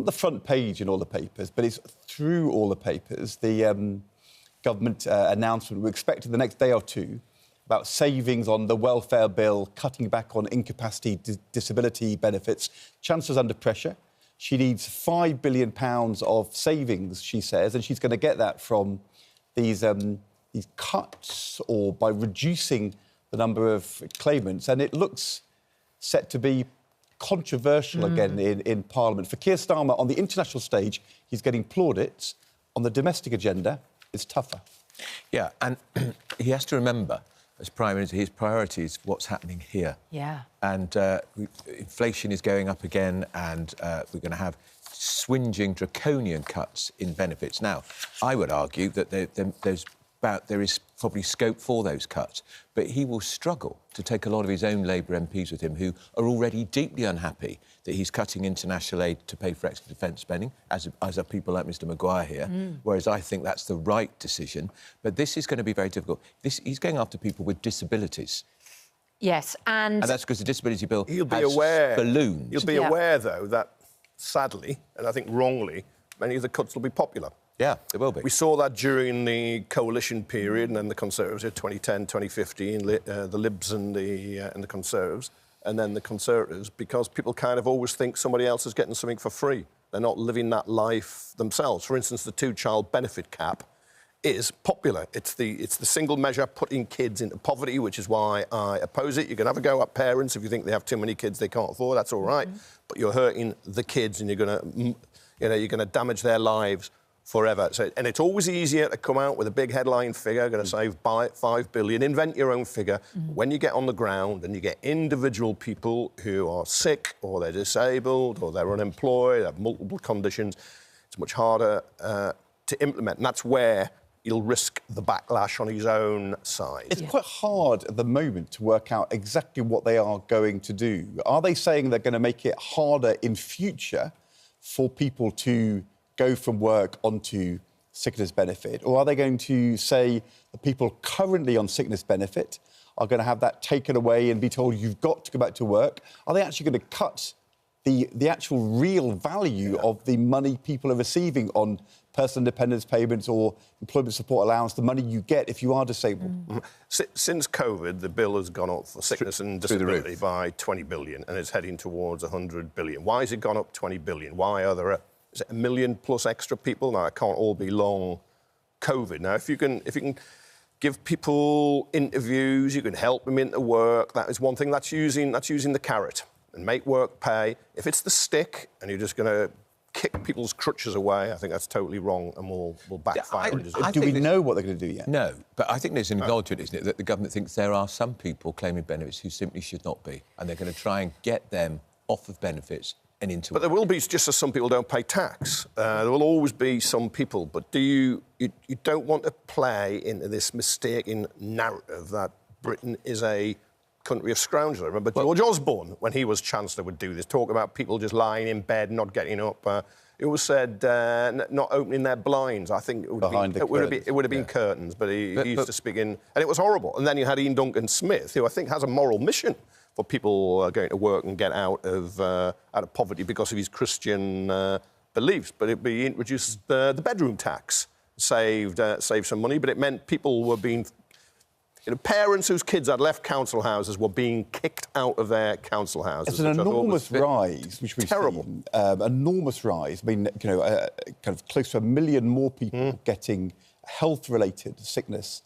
not the front page in all the papers, but it's through all the papers. The government announcement we expect in the next day or two about savings on the welfare bill, cutting back on incapacity disability benefits. Chancellor's under pressure. She needs £5 billion of savings, she says, and she's going to get that from these cuts or by reducing the number of claimants. And it looks set to be controversial again in Parliament. For Keir Starmer, on the international stage, he's getting plaudits. On the domestic agenda, it's tougher. Yeah, and he has to remember, as Prime Minister, his priority is what's happening here. Yeah. And inflation is going up again, and we're going to have swinging, draconian cuts in benefits. Now, I would argue that there is probably scope for those cuts, but he will struggle to take a lot of his own Labour MPs with him who are already deeply unhappy that he's cutting international aid to pay for extra defence spending, as are people like Mr Maguire here, whereas I think that's the right decision. But this is going to be very difficult. He's going after people with disabilities. Yes, and that's because the disability bill He'll be has aware. ballooned. He'll be aware, though, that sadly, and I think wrongly, many of the cuts will be popular. Yeah, it will be. We saw that during the coalition period, and then the Conservatives, 2010, 2015, the Libs and the Conservatives, and then the Conservatives, because people kind of always think somebody else is getting something for free. They're not living that life themselves. For instance, the two-child benefit cap is popular. It's the single measure putting kids into poverty, which is why I oppose it. You can have a go at parents if you think they have too many kids they can't afford. That's all right, but you're hurting the kids, and you're going to damage their lives forever. So, and it's always easier to come out with a big headline figure, going to save $5 billion, invent your own figure. When you get on the ground and you get individual people who are sick or they're disabled or they're unemployed, have multiple conditions, it's much harder to implement. And that's where he'll risk the backlash on his own side. It's quite hard at the moment to work out exactly what they are going to do. Are they saying they're going to make it harder in future for people to go from work onto sickness benefit? Or are they going to say the people currently on sickness benefit are going to have that taken away and be told you've got to go back to work? Are they actually going to cut the actual real value of the money people are receiving on personal independence payments or employment support allowance, the money you get if you are disabled? Since COVID, the bill has gone up for sickness and disability by 20 billion, and it's heading towards 100 billion. Why has it gone up 20 billion? Why are there is it 1 million plus extra people? Now, it can't all be long COVID. Now, if you can give people interviews, you can help them into work, that is one thing. That's using the carrot and make work pay. If it's the stick and you're just going to kick people's crutches away, I think that's totally wrong and will backfire. Do we know what they're going to do yet? No, but I think there's an acknowledgement, isn't it, that the government thinks there are some people claiming benefits who simply should not be, and they're going to try and get them off of benefits and into But there will be, just as some people don't pay tax, there will always be some people. But you don't want to play into this mistaken narrative that Britain is a country of scoundrels. I remember George Osborne, when he was Chancellor, would do this, talk about people just lying in bed, not getting up. He always said not opening their blinds. I think it would have been curtains, but he used to speak in... And it was horrible. And then you had Ian Duncan Smith, who I think has a moral mission for people going to work and get out of poverty because of his Christian beliefs. But he introduced the bedroom tax, saved some money, but it meant people were being... parents whose kids had left council houses were being kicked out of their council houses. It's an enormous rise, which we've seen. Enormous rise. I mean, kind of close to 1 million more people getting health-related sickness,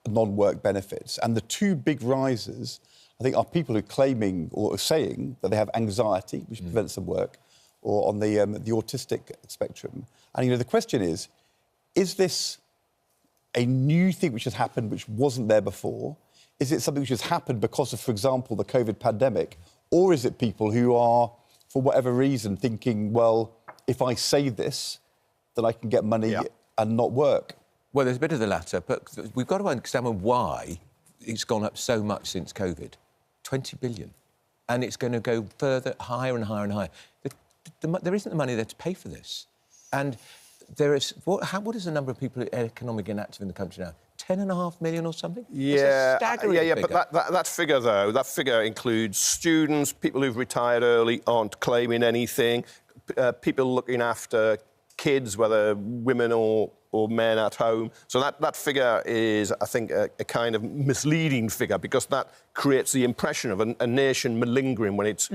non-work benefits. And the two big rises, I think, are people who are claiming or saying that they have anxiety, which prevents them work, or on the autistic spectrum. And, the question is this a new thing which has happened which wasn't there before? Is it something which has happened because of, for example, the COVID pandemic? Or is it people who are, for whatever reason, thinking, well, if I say this, then I can get money and not work? Well, there's a bit of the latter, but we've got to understand why it's gone up so much since COVID. 20 billion. And it's going to go further, higher and higher and higher. There isn't the money there to pay for this. And... what is the number of people economically inactive in the country now? 10.5 million or something? Yeah, it's a staggering figure. but that figure, though, that figure includes students, people who've retired early aren't claiming anything, people looking after kids, whether women or men at home. So that figure is, I think, a kind of misleading figure because that creates the impression of a nation malingering when it's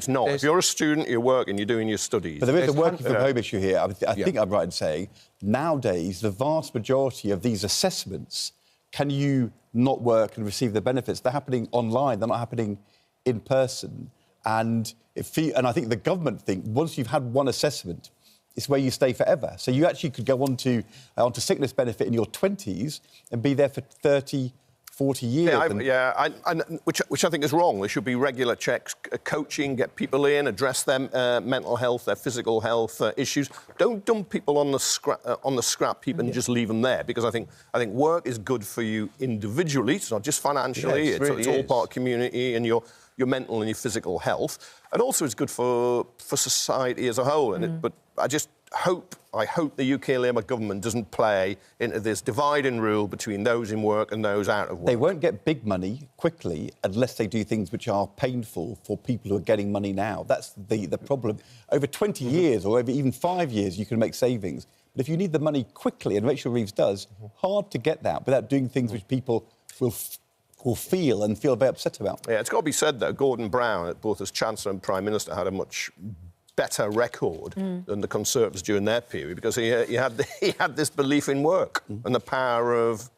not. If you're a student, you're working, you're doing your studies. But there is a working from home issue here. I think I'm right in saying nowadays the vast majority of these assessments, can you not work and receive the benefits? They're happening online. They're not happening in person. And I think the government think once you've had one assessment, it's where you stay forever. So you actually could go on to sickness benefit in your 20s and be there for 30, 40 years. Which I think is wrong. There should be regular checks, coaching, get people in, address their mental health, their physical health issues. Don't dump people on the scrap heap and just leave them there, because I think work is good for you individually. It's not just financially. It's all part of community and your mental and your physical health, and also it's good for society as a whole. But I just hope the UK Labour government doesn't play into this divide and rule between those in work and those out of work. They won't get big money quickly unless they do things which are painful for people who are getting money now. That's the problem. Over 20 years or over even 5 years, you can make savings. But if you need the money quickly, and Rachel Reeves does, hard to get that without doing things which people will feel very upset about. Yeah, it's got to be said, though, Gordon Brown, both as Chancellor and Prime Minister, had a much better record than the Conservatives during their period, because he had this belief in work and the power of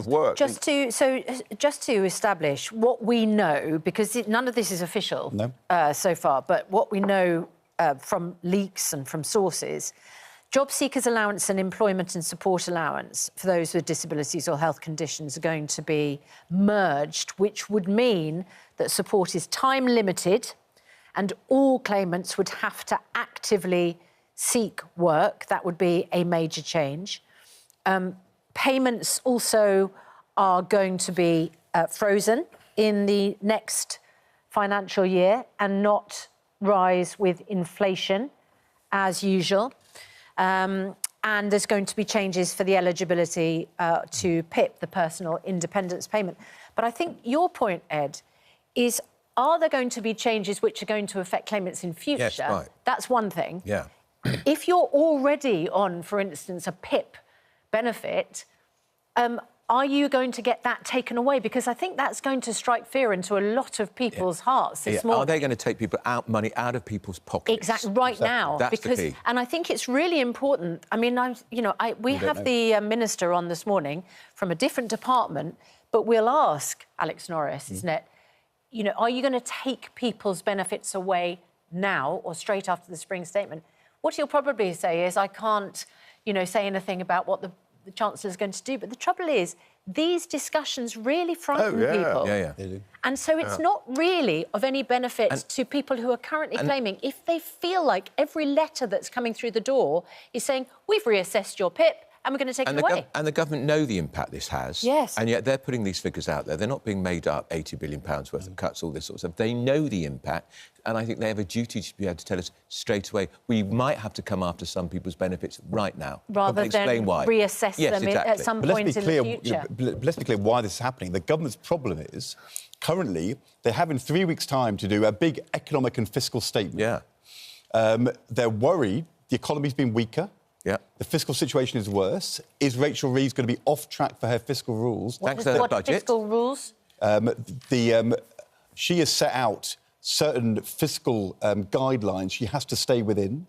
work. Just to establish what we know, because none of this is official so far, but what we know from leaks and from sources, job seekers allowance and employment and support allowance for those with disabilities or health conditions are going to be merged, which would mean that support is time limited and all claimants would have to actively seek work. That would be a major change. Payments also are going to be frozen in the next financial year and not rise with inflation as usual. And there's going to be changes for the eligibility to PIP, the Personal Independence Payment. But I think your point, Ed, is are there going to be changes which are going to affect claimants in future? Yes, right. That's one thing. Yeah. If you're already on, for instance, a PIP benefit, are you going to get that taken away? Because I think that's going to strike fear into a lot of people's hearts this morning. Are they going to take money out of people's pockets? Exactly, now. That's the key. And I think it's really important. I mean, we have the Minister on this morning from a different department, but we'll ask Alex Norris, isn't it? Are you going to take people's benefits away now or straight after the spring statement? What he'll probably say is, I can't, say anything about what the Chancellor is going to do. But the trouble is, these discussions really frighten people. Yeah, they do. And so it's not really of any benefit to people who are currently claiming, if they feel like every letter that's coming through the door is saying, we've reassessed your PIP, and we're going to take it away. And the government know the impact this has. Yes. And yet they're putting these figures out there. They're not being made up, £80 billion worth of cuts, all this sort of stuff. They know the impact, and I think they have a duty to be able to tell us straight away, we might have to come after some people's benefits right now. Rather than reassess them at some point in the future. Let's be clear why this is happening. The government's problem is, currently, they're having 3 weeks' time to do a big economic and fiscal statement. Yeah. They're worried the economy's been weaker. Yeah. The fiscal situation is worse. Is Rachel Reeves going to be off track for her fiscal rules? Thanks to the budget. What fiscal rules? She has set out certain fiscal guidelines she has to stay within,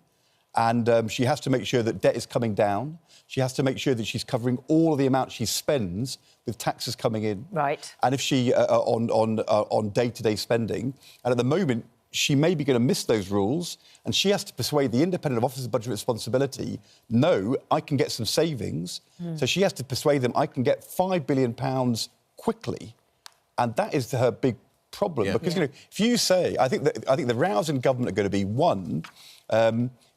and she has to make sure that debt is coming down. She has to make sure that she's covering all of the amount she spends with taxes coming in. Right. And if she on day-to-day spending, and at the moment she may be going to miss those rules, and she has to persuade the Independent Office of Budget Responsibility, no, I can get some savings. So she has to persuade them, I can get £5 billion quickly. And that is her big problem. Because, if you say, I think the rows in government are going to be, one,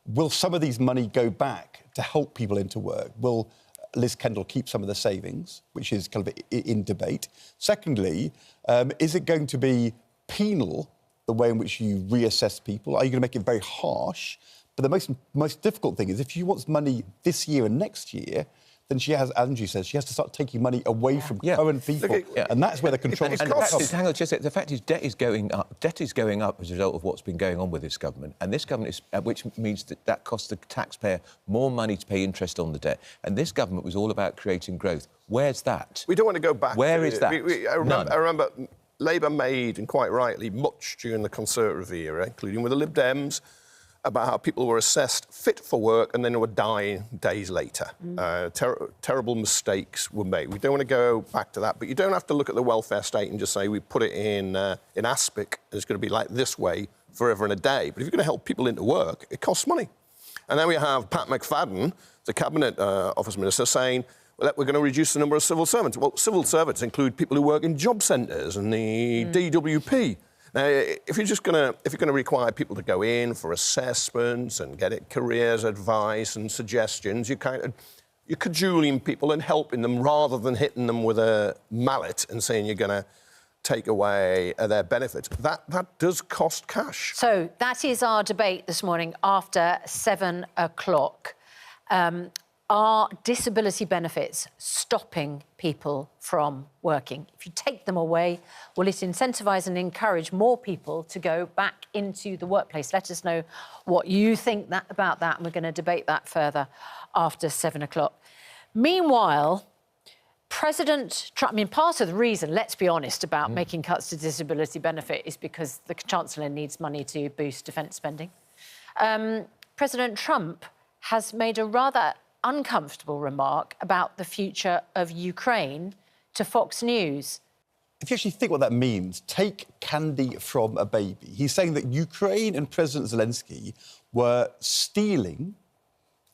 will some of these money go back to help people into work? Will Liz Kendall keep some of the savings, which is kind of in debate? Secondly, is it going to be penal, the way in which you reassess people? Are you going to make it very harsh? But the most difficult thing is, if you want money this year and next year, then she has, Andrew says, she has to start taking money away from current people. And that's where the control is. Hang on, the fact is debt is going up. Debt is going up as a result of what's been going on with this government. And this government is, which means that costs the taxpayer more money to pay interest on the debt. And this government was all about creating growth. Where's that? We don't want to go back. Where is that? I remember Labour made, and quite rightly, much during the Conservative era, including with the Lib Dems, about how people were assessed fit for work and then they were dying days later. Terrible mistakes were made. We don't want to go back to that, but you don't have to look at the welfare state and just say we put it in aspic and it's going to be like this way forever and a day. But if you're going to help people into work, it costs money. And then we have Pat McFadden, the Cabinet Office Minister, saying, well, we're going to reduce the number of civil servants. Well, civil servants include people who work in job centres and the DWP. Now, if you're going to require people to go in for assessments and get careers advice and suggestions, you're cajoling people and helping them rather than hitting them with a mallet and saying you're going to take away their benefits. That does cost cash. So that is our debate this morning after 7 o'clock. Are disability benefits stopping people from working? If you take them away, will it incentivise and encourage more people to go back into the workplace? Let us know what you think about that, and we're going to debate that further after 7 o'clock. Meanwhile, President Trump, I mean, part of the reason, let's be honest, about making cuts to disability benefit is because the Chancellor needs money to boost defence spending. President Trump has made a rather uncomfortable remark about the future of Ukraine to Fox News. If you actually think what that means, take candy from a baby. He's saying that Ukraine and President Zelenskyy were stealing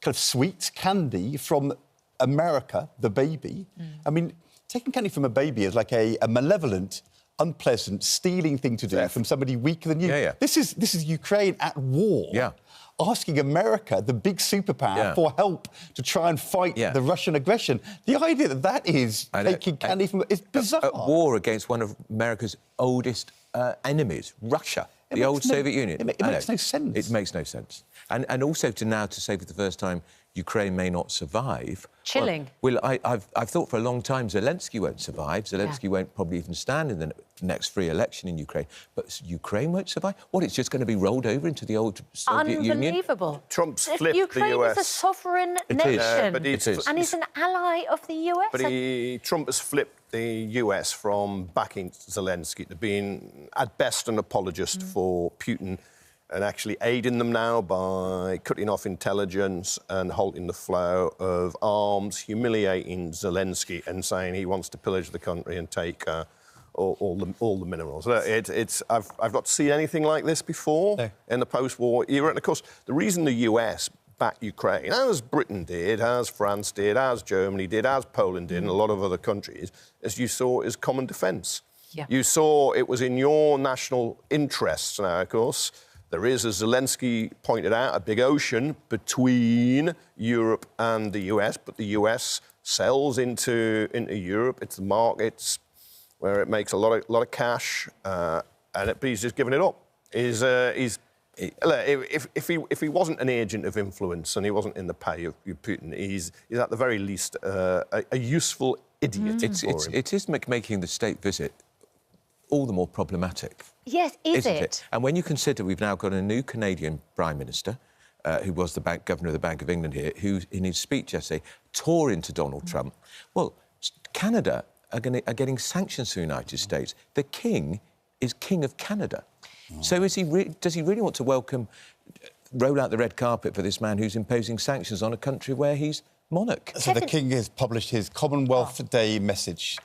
kind of sweet candy from America, the baby. I mean, taking candy from a baby is like a malevolent, unpleasant, stealing thing to do from somebody weaker than you. This is Ukraine at war. Asking America, the big superpower, for help to try and fight the Russian aggression. The idea that is taking candy from is bizarre. At war against one of America's oldest enemies, Russia, the old Soviet Union. It makes no sense. It makes no sense. And also to say for the first time Ukraine may not survive. Chilling. Well, I've thought for a long time Zelenskyy won't survive. Zelenskyy won't probably even stand in the next free election in Ukraine. But Ukraine won't survive? What, it's just going to be rolled over into the old Soviet Union? Unbelievable. Trump's flipped Ukraine the US. is a sovereign nation. But and he's an ally of the US. But Trump has flipped the US from backing Zelenskyy to being, at best, an apologist for Putin, and actually aiding them now by cutting off intelligence and halting the flow of arms, humiliating Zelenskyy and saying he wants to pillage the country and take all the minerals. I've not seen anything like this before in the post-war era. And, of course, the reason the US backed Ukraine, as Britain did, as France did, as Germany did, as Poland did, and a lot of other countries, as you saw, is common defence. You saw it was in your national interests now, of course. There is, as Zelenskyy pointed out, a big ocean between Europe and the US, but the US sells into Europe. It's the markets where it makes a lot of cash, but he's just giving it up. If he wasn't an agent of influence and he wasn't in the pay of Putin, he's at the very least a useful idiot. It is making the state visit all the more problematic. Yes, isn't it? And when you consider we've now got a new Canadian Prime Minister, who was the Governor of the Bank of England here, who, in his speech yesterday, tore into Donald Trump. Well, Canada are getting sanctions from the United States. The King is King of Canada. So does he really want to roll out the red carpet for this man who's imposing sanctions on a country where he's monarch? So the King has published his Commonwealth Day message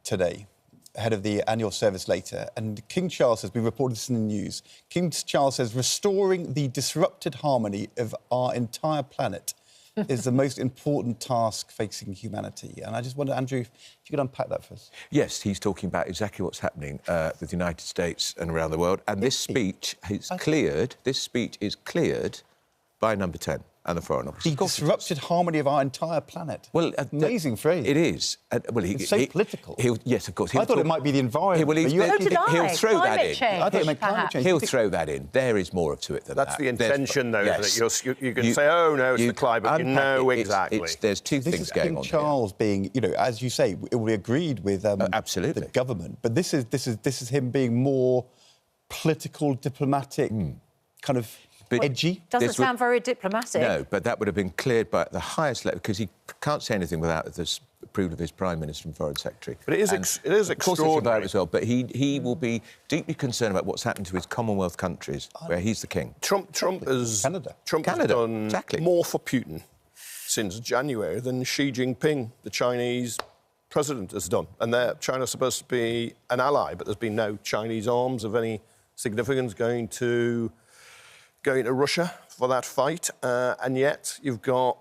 today, ahead of the annual service later. And King Charles says, we reported this in the news, King Charles says, restoring the disrupted harmony of our entire planet is the most important task facing humanity. And I just wonder, Andrew, if you could unpack that for us. Yes, he's talking about exactly what's happening with the United States and around the world. And this speech is cleared by Number 10. and the Foreign Office. The disrupted harmony of our entire planet. Well, amazing phrase. It is. It's so political. Yes, of course. I thought it might be the environment. He'll throw that in. Change, I thought it meant climate change. He'll throw that in. There is more to it than that. That's the intention, though, yes. that you can say, oh, no, it's the climate. You know exactly. There's two things going on. King Charles being, as you say, it will be agreed with absolutely. the government. But this is him being more political, diplomatic, kind of edgy. Doesn't sound very diplomatic. No, but that would have been cleared by the highest level, because he can't say anything without the approval of his Prime Minister and Foreign Secretary. But it is extraordinary. Of course, it's about as well, but he will be deeply concerned about what's happened to his Commonwealth countries, where he's the king. Trump has done more for Putin since January than Xi Jinping, the Chinese president, has done. And China's supposed to be an ally, but there's been no Chinese arms of any significance going to Russia for that fight, and yet you've got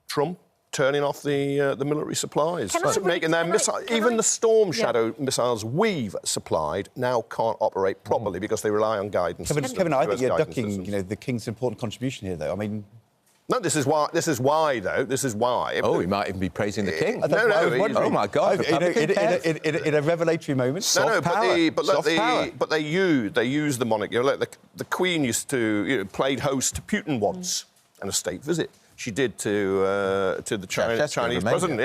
Trump turning off the military supplies, making their missiles. Even the Storm Shadow missiles we've supplied now can't operate properly because they rely on guidance. Kevin, I think you're ducking, the King's important contribution here, though. I mean. No, this is why, though. This is why. Oh, he might even be praising the King. Oh, my God. In a revelatory moment. But they use the monarchy. Like the Queen used to played host to Putin once on a state visit. She did to the Chinese president.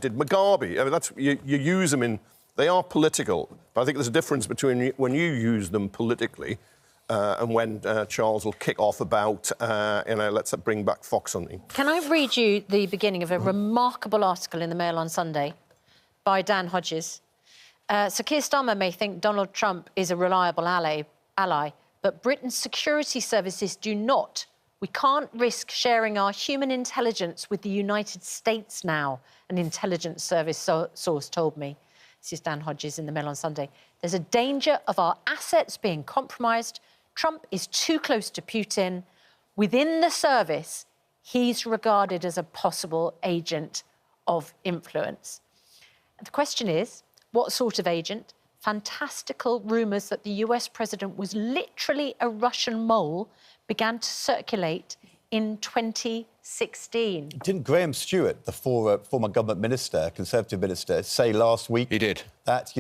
Did Mugabe. I mean, you use them in. They are political, but I think there's a difference between when you use them politically. And when Charles will kick off about, let's bring back fox hunting. Can I read you the beginning of a remarkable article in the Mail on Sunday by Dan Hodges? So Keir Starmer may think Donald Trump is a reliable ally, but Britain's security services do not. We can't risk sharing our human intelligence with the United States now, an intelligence service source told me. This is Dan Hodges in the Mail on Sunday. There's a danger of our assets being compromised. Trump is too close to Putin. Within the service, he's regarded as a possible agent of influence. And the question is, what sort of agent? Fantastical rumours that the US president was literally a Russian mole began to circulate in 2016. Didn't Graham Stewart, the former government minister, Conservative minister, say last week... He did. ...that,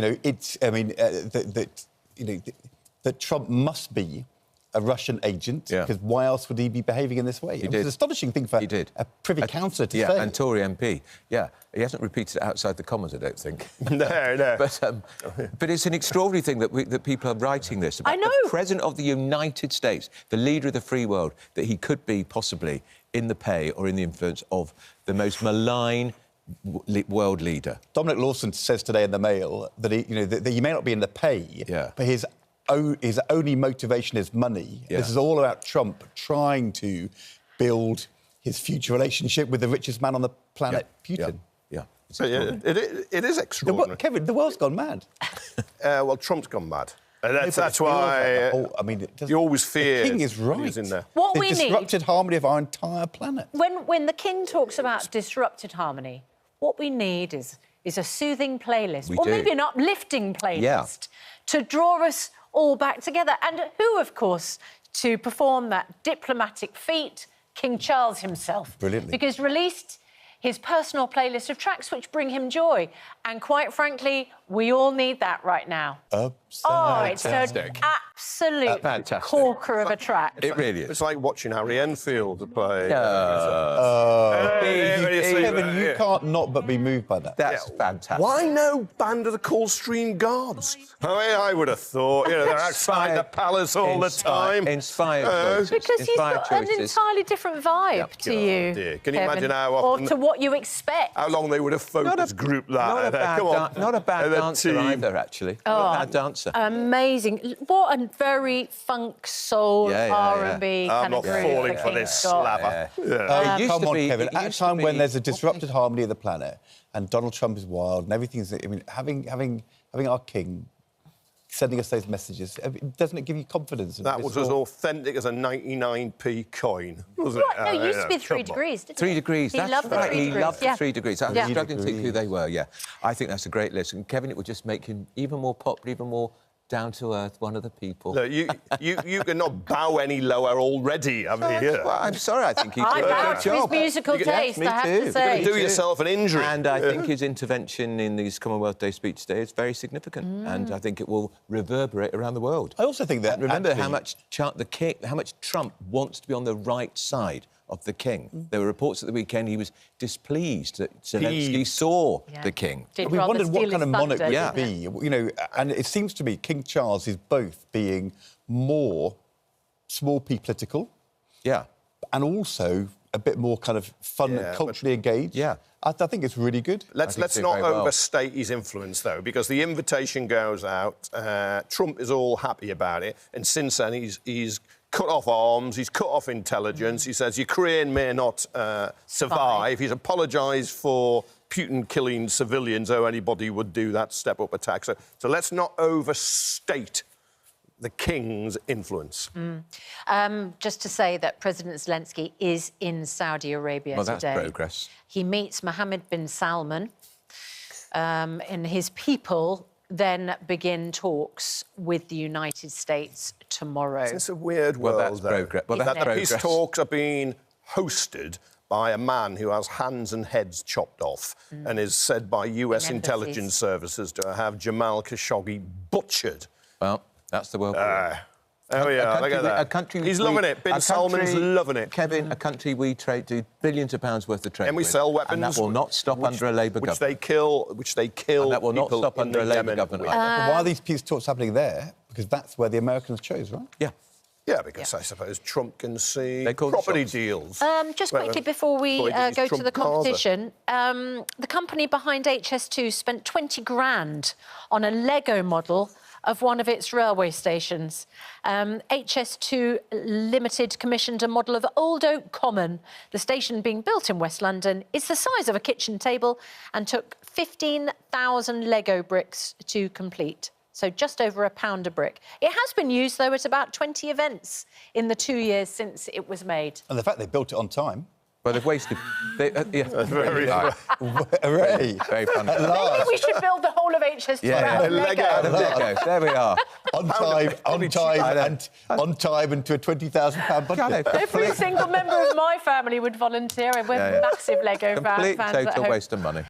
that Trump must be a Russian agent, because why else would he be behaving in this way? It's an astonishing thing for a Privy Councillor to say. Yeah, and Tory MP. Yeah, he hasn't repeated it outside the Commons, I don't think. No. But it's an extraordinary thing that people are writing this about. The President of the United States, the leader of the free world, that he could be possibly in the pay or in the influence of the most malign world leader. Dominic Lawson says today in the Mail that he may not be in the pay, but his only motivation is money. Yeah. This is all about Trump trying to build his future relationship with the richest man on the planet, Putin. Yeah. It is extraordinary. Kevin, the world's gone mad. Well, Trump's gone mad. That's why you always fear... The King is right. He's in there. What we need... disrupted harmony of our entire planet. When the King talks about disrupted harmony, what we need is a soothing playlist, maybe an uplifting playlist to draw us all back together. And who, of course, to perform that diplomatic feat? King Charles himself. Brilliantly. Because released his personal playlist of tracks which bring him joy. And quite frankly, we all need that right now. It's an absolute corker of a track. It really is. It's like watching Harry Enfield play. Kevin, you can't not but be moved by that. That's fantastic. Why no Band of the Coldstream Guards? I would have thought, they're outside the palace all the time. Inspired choices. Because he's got an entirely different vibe to you, dear. Can you Kevin, imagine how often... Or to what you expect. How long they would have focus grouped that. Not a bad dancer either, actually. Not a bad dancer. Amazing. What a very funk, soul, R&B kind of group. I'm not falling for this slaver. Come on, Kevin. At a time when there's a disrupted harmony of the planet and Donald Trump is wild and everything's... having our king sending us those messages, doesn't it give you confidence? That was as authentic as a 99p coin, wasn't it? No, it used to be 3 degrees, didn't it? 3 degrees, that's right. He loved the 3 degrees. I was struggling to think who they were, I think that's a great list. And, Kevin, it would just make him even more popular, even more down to earth, one of the people. Look, you cannot bow any lower already, I mean, here. Well, I'm sorry, I think he I did a bow good to his job. musical taste, I have to say. Do yourself an injury. And I think his intervention in his Commonwealth Day speech today is very significant, and I think it will reverberate around the world. I also think that... And remember actually... how much Trump wants to be on the right side of the king. There were reports at the weekend he was displeased that Zelenskyy saw the king. We wondered what kind of monarch would yeah. it be. You know, and it seems to me King Charles is both being more small p political, yeah, and also a bit more kind of fun and culturally engaged. Yeah. I think it's really good. Let's not overstate his influence, though, because the invitation goes out. Trump is all happy about it, and since then he's cut off arms, he's cut off intelligence. He says Ukraine may not survive. He's apologised for Putin killing civilians, though anybody would do that step-up attack. So let's not overstate the king's influence. Just to say that President Zelenskyy is in Saudi Arabia today. Well, that's progress. He meets Mohammed bin Salman, and his people then begin talks with the United States tomorrow. It's a weird world, that's progress. Well, that's progress. Peace talks are being hosted by a man who has hands and heads chopped off and is said by US intelligence services to have Jamal Khashoggi butchered. Well, that's the world. Oh, yeah, look at that. He's loving it. Bin Salman's loving it. Kevin, a country we do billions of pounds worth of trade and we with, sell weapons. And that will not stop under a Labour government. Which they kill. And that will not stop under a Labour government. Why are these peace talks happening there? Because that's where the Americans chose, right? Yeah. Yeah, because I suppose Trump can see They call property deals. Just quickly before we go to the competition, the company behind HS2 spent 20 grand on a Lego model of one of its railway stations. HS2 Limited commissioned a model of Old Oak Common. The station being built in West London is the size of a kitchen table and took 15,000 Lego bricks to complete. So just over £1 a brick. It has been used, though, at about 20 events in the 2 years since it was made. And the fact they built it on time. Well, they've wasted... Hooray! Very fun. Maybe we should build the whole of HS2 out of Lego. There we are. On time and to a £20,000 budget. Every single member of my family would volunteer. We're massive Lego fans. Complete total waste of money.